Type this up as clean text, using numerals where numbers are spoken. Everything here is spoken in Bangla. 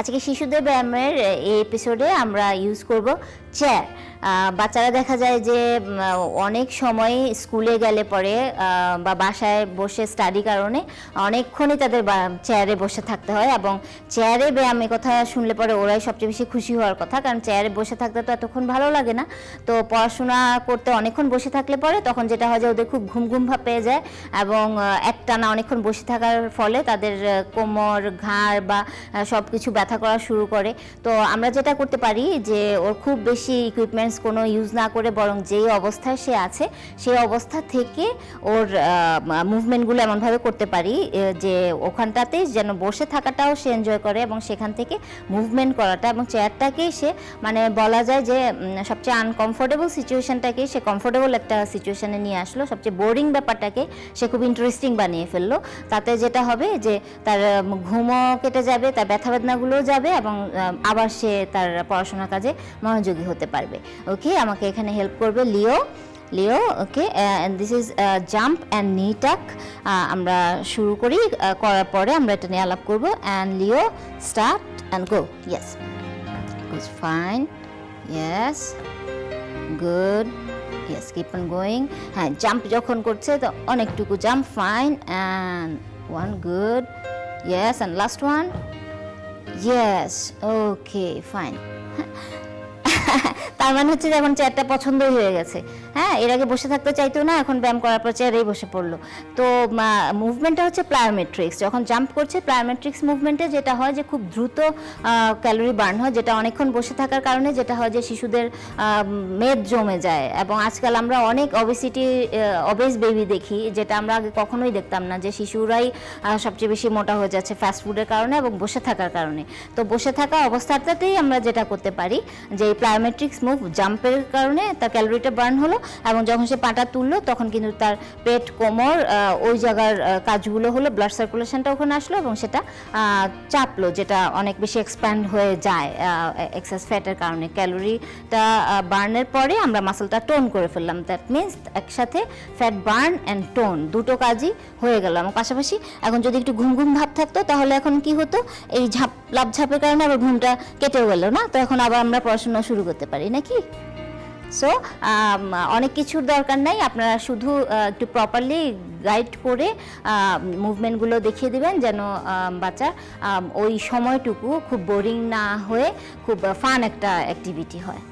আজকে শিশুদের ব্যায়ামের এই এপিসোডে আমরা ইউজ করব চেয়ার। বাচ্চারা দেখা যায় যে অনেক সময় স্কুলে গেলে পরে বা বাসায় বসে স্টাডি কারণে অনেকক্ষণই তাদের চেয়ারে বসে থাকতে হয়, এবং চেয়ারে ব্যায়ামের কথা শুনলে পরে ওরাই সবচেয়ে বেশি খুশি হওয়ার কথা, কারণ চেয়ারে বসে থাকতে তো এতক্ষণ ভালো লাগে না। তো পড়াশোনা করতে অনেকক্ষণ বসে থাকলে পরে তখন যেটা হয় যে ওদের খুব ঘুম ঘুম ভাব পেয়ে যায়, এবং একটানা অনেকক্ষণ বসে থাকার ফলে তাদের কোমর, ঘাড় বা সব কিছু ব্যথা করা শুরু করে। তো আমরা যেটা করতে পারি যে ওর খুব বেশি ইকুইপমেন্টস কোনো ইউজ না করে বরং যেই অবস্থায় সে আছে সেই অবস্থা থেকে ওর মুভমেন্টগুলো এমনভাবে করতে পারি যে ওখানটাতে যেন বসে থাকাটাও সে এনজয় করে এবং সেখান থেকে মুভমেন্ট করাটা, এবং চেয়ারটাকেই সে মানে বলা যায় যে সবচেয়ে আনকমফোর্টেবল সিচুয়েশনটাকে সে কমফোর্টেবল একটা সিচুয়েশনে নিয়ে আসলো, সবচেয়ে বোরিং ব্যাপারটাকে সে খুব ইন্টারেস্টিং বানিয়ে ফেললো। তাতে যেটা হবে যে তার ঘুমও কেটে যাবে, তার ব্যথা বেদনাগুলোও যাবে, এবং আবার সে তার পড়াশোনার কাজে মনোযোগী হতে পারবে। ওকে, আমাকে এখানে হেল্প করবে Leo. Okay, and this is jump and knee tuck. আমরা শুরু করি, করার পরে আমরা এটা নিয়ে আলাপ করবো। And Leo, start and go. Yes, good, fine, yes, good, yes, keep on going. হ্যাঁ, জাম্প যখন করছে তো অনেকটুকু jump, fine, and one, good, yes, and last one, yes, okay, fine. তার মানে হচ্ছে যে এখন চেয়ারটা পছন্দই হয়ে গেছে। হ্যাঁ, এর আগে বসে থাকতে চাইতো না, এখন ব্যায়াম করার পর চেয়ারেই বসে পড়লো। তো মুভমেন্টটা হচ্ছে প্লায়োমেট্রিক্স। যখন জাম্প করছে প্লায়োমেট্রিক্স মুভমেন্টে যেটা হয় যে খুব দ্রুত ক্যালোরি বার্ন হয়, যেটা অনেকক্ষণ বসে থাকার কারণে যেটা হয় যে শিশুদের মেদ জমে যায়, এবং আজকাল আমরা অনেক অবেস বেবি দেখি, যেটা আমরা আগে কখনোই দেখতাম না, যে শিশুরাই সবচেয়ে বেশি মোটা হয়ে যাচ্ছে ফাস্টফুডের কারণে এবং বসে থাকার কারণে। তো বসে থাকা অবস্থাটাতেই আমরা যেটা করতে পারি যে এই প্লায়োমেট্রিক্স মুভ জাম্পের কারণে তার ক্যালোরিটা বার্ন হলো, এবং যখন সে পাটা তুললো তখন কিন্তু তার পেট, কোমর, ওই জায়গার কাজগুলো হলো, ব্লাড সার্কুলেশনটা ওখানে আসলো এবং সেটা চাপলো, যেটা অনেক বেশি এক্সপ্যান্ড হয়ে যায় এক্সেস ফ্যাটের কারণে। ক্যালোরিটা বার্নের পরে আমরা মাসলটা টোন করে ফেললাম। দ্যাট মিনস একসাথে ফ্যাট বার্ন অ্যান্ড টোন দুটো কাজই হয়ে গেল। এবং পাশাপাশি এখন যদি একটু ঘুম ঘুম ভাব থাকতো তাহলে এখন কি হতো, এই লাভ ঝাপের কারণে আবার ঘুমটা কেটেও গেল না, তো এখন আবার আমরা পড়াশোনা শুরু করতে পারি নাকি। সো অনেক কিছুর দরকার নাই, আপনারা শুধু একটু প্রপারলি গাইড করে মুভমেন্টগুলো দেখিয়ে দেবেন যেন বাচ্চা ওই সময়টুকু খুব বোরিং না হয়ে খুব ফান একটা অ্যাক্টিভিটি হয়।